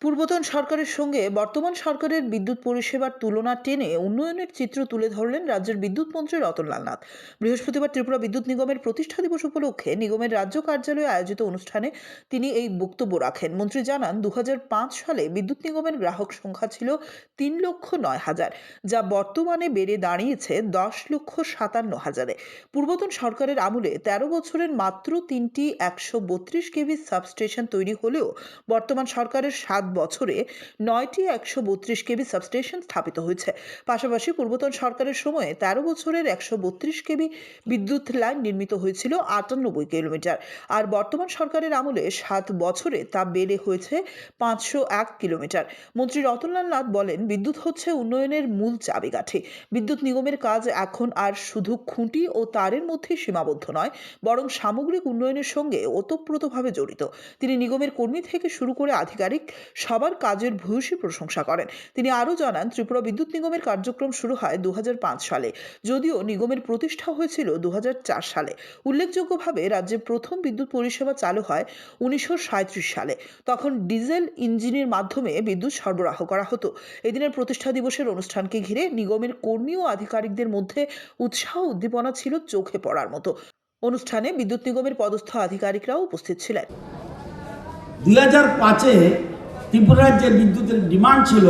পূর্বতন সরকারের সঙ্গে বর্তমান সরকারের বিদ্যুৎ পরিষেবার তুলনা টেনে উন্নয়নের চিত্র তুলে ধরলেন রাজ্যের বিদ্যুৎ মন্ত্রী রতনলাল নাথ। বৃহস্পতিবার ত্রিপুরা বিদ্যুৎ নিগমের প্রতিষ্ঠা দিবস উপলক্ষে নিগমের রাজ্য কার্যালয়ে আয়োজিত অনুষ্ঠানে তিনি এই বক্তব্য রাখেন। মন্ত্রী জানান, 2005 সালে বিদ্যুৎ নিগমের গ্রাহক সংখ্যা ছিল 3,09,000, যা বর্তমানে বেড়ে দাঁড়িয়েছে 10,57,000-এ। পূর্বতন সরকারের আমলে 13 বছরের মাত্র 3টি 132 কেভি সাবস্টেশন তৈরি হলেও বর্তমান সরকারের 7 বছরে 9টি 132 কেভি সাবস্টেশন স্থাপিত হয়েছে। পাশাপাশি পূর্বতন সরকারের সময়ে 13 বছরের 132 কেভি বিদ্যুৎ লাইন নির্মিত হয়েছিল 98 কিলোমিটার, আর বর্তমান সরকারের আমলে 7 বছরে তা বেড়ে হয়েছে 501 কিলোমিটার। মন্ত্রী রতনলাল নাথ বলেন, বিদ্যুৎ হচ্ছে উন্নয়নের মূল চাবিকাঠি। বিদ্যুৎ নিগমের কাজ এখন আর শুধু খুঁটি ও তারের মধ্যে সীমাবদ্ধ নয়, বরং সামগ্রিক উন্নয়নের সঙ্গে ওতপ্রোতভাবে জড়িত। তিনি নিগমের কর্মী থেকে শুরু করে আধিকারিক সবার কাজের ভূয়সী প্রশংসা করেন। তিনি আরও জানান, ত্রিপুরা বিদ্যুৎ নিগমের কার্যক্রম শুরু হয় 2005 সালে, যদিও নিগমের প্রতিষ্ঠা হয়েছিল 2004 সালে। উল্লেখযোগ্যভাবে রাজ্যে প্রথম বিদ্যুৎ পরিষেবা চালু হয় 1937 সালে। তখন ডিজেল ইঞ্জিনের মাধ্যমে বিদ্যুৎ সরবরাহ করা হতো। এদিনের প্রতিষ্ঠা দিবসের অনুষ্ঠানকে ঘিরে নিগমের কর্মী ও আধিকারিকদের মধ্যে উৎসাহ উদ্দীপনা ছিল চোখে পড়ার মতো। অনুষ্ঠানে বিদ্যুৎ নিগমের পদস্থ আধিকারিকরাও উপস্থিত ছিলেন। 2005-এ ত্রিপুরা রাজ্যের বিদ্যুতের ডিমান্ড ছিল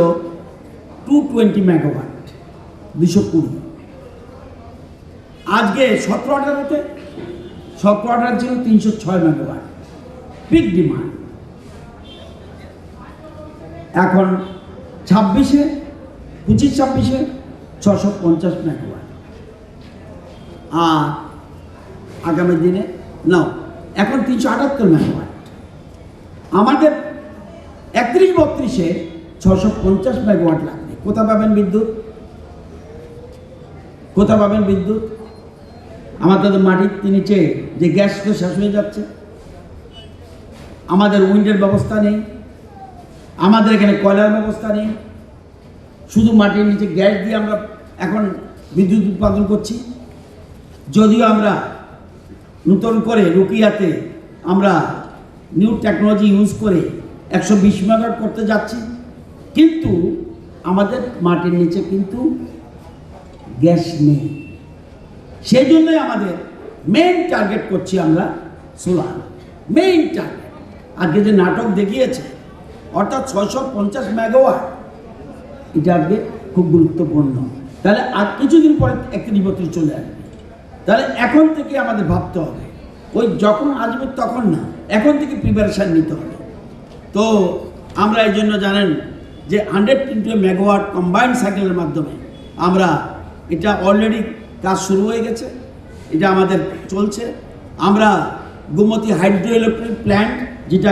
220 মেগাওয়াট, 220। আজকে 17-18-তে ছিল 306 মেগাওয়াট, পিক ডিমান্ড। এখন 25-26-এ 650 মেগাওয়াট, আর আগামী দিনে এখন 378 মেগাওয়াট। আমাদের 31-32-এ 650 মেগাওয়াট লাগবে। কোথা পাবেন বিদ্যুৎ? আমাদের মাটির নিচে যে গ্যাস তো শেষ হয়ে যাচ্ছে, আমাদের উইন্ডের ব্যবস্থা নেই, আমাদের এখানে কয়লার ব্যবস্থা নেই। শুধু মাটির নিচে গ্যাস দিয়ে আমরা এখন বিদ্যুৎ উৎপাদন করছি। যদিও আমরা নতুন করে রুকিয়াতে আমরা নিউ টেকনোলজি ইউজ করে 120 মেগাওয়াট করতে যাচ্ছি, কিন্তু আমাদের মাটির নিচে কিন্তু গ্যাস নেই। সেই জন্যই আমাদের মেইন টার্গেট করছি আমরা সোলার, মেইন টার্গেট। আজকে যে নাটক দেখিয়েছে, অর্থাৎ 650 মেগাওয়াট, এটা আজকে খুব গুরুত্বপূর্ণ। তাহলে আর কিছুদিন পরে 31-32 চলে আসবে। তাহলে এখন থেকে আমাদের ভাবতে হবে, ওই যখন আসবে তখন না, এখন থেকে প্রিপারেশান নিতে হবে। তো আমরা এই জন্য জানেন যে 120 মেগাওয়াট কম্বাইন্ড সাইকেলের মাধ্যমে আমরা এটা অলরেডি কাজ শুরু হয়ে গেছে, এটা আমাদের চলছে। আমরা গোমতী হাইড্রো ইলেকট্রিক প্ল্যান্ট, যেটা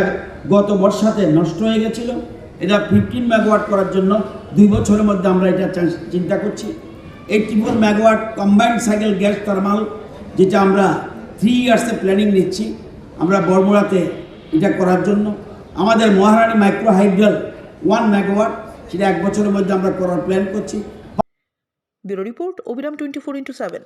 গত বর্ষাতে নষ্ট হয়ে গেছিল, এটা 15 মেগাওয়াট করার জন্য 2 বছরের মধ্যে আমরা এটা চিন্তা করছি। 84 megawatt combined cycle gas thermal, যেটা আমরা 3 ইয়ার্সে প্ল্যানিং নিচ্ছি আমরা বড়মুড়াতে এটা করার জন্য। আমাদের মহারানী মাইক্রো হাইড্রাল 1 মেগাওয়াট, সেটা 1 বছরের মধ্যে আমরা করার প্ল্যান করছি। ব্যুরো রিপোর্ট, অবিরাম 24x7।